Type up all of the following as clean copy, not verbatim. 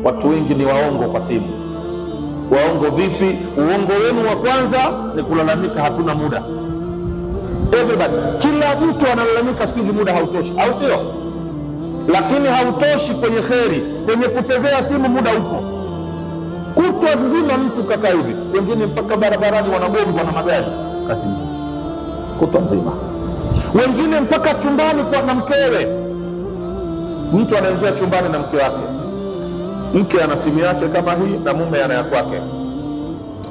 Watu wengi ni waongo kwa simu. Waongo vipi? Uongo wenu wa kwanza ni kulalamika hatuna muda. Everybody, kila mtu analalamika siku muda hautoshi, au sio? Lakini hautoshi kwenye kheri, kwenye kuchezea simu muda upo. Kutwa nzima mtu kaka hivi, wengine mpaka barabarani wanagombwa na magari kazini, kutwa nzima. Wengine mpaka chumbani kwa na mkewe. Mtu anaingia chumbani na mke wake, mke ana simu yake kama hii na mume ana ya kwake,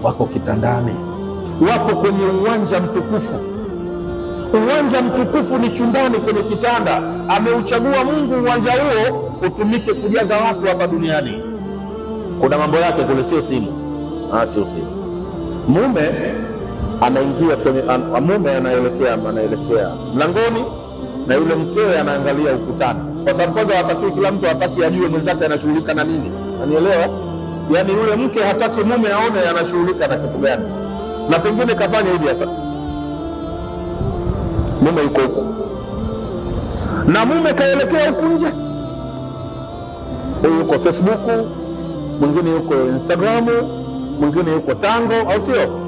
wako kitandani, wako kwenye uwanja mtukufu. Uwanja mtukufu ni chumbani kwenye kitanda. Ameuchagua Mungu uwanja huo utumike kujaza watu hapa duniani. Kuna mambo yake kule, sio simu. Sio simu. Mume anaingia kwenye mume anaelekea mlangoni na yule mkewe anaangalia ukutani, kwa sababu kwanza hataki kila mtu hataki ajue mwenzake anashughulika na nini. Unanielewa? Yaani yule mke hataki mume aone anashughulika na kitu gani, na pengine kafanya hivi sasa. Mume yuko huko na mume kaelekea huko nje, huyu yuko Facebook, mwingine yuko Instagram, mwingine yuko Tango, au sio?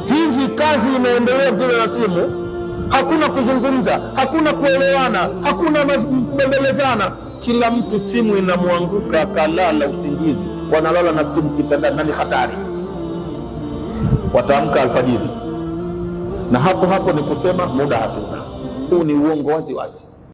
Hivi kazi inaendelea bila na simu. Hakuna kuzungumza, hakuna kuelewana, hakuna kubembelezana. Kila mtu simu inamwanguka, kalala usingizi, wanalala na simu kitandani, na ni hatari. Wataamka alfajiri na hapo ni kusema muda hatuna. Huu ni uongo wazi wazi.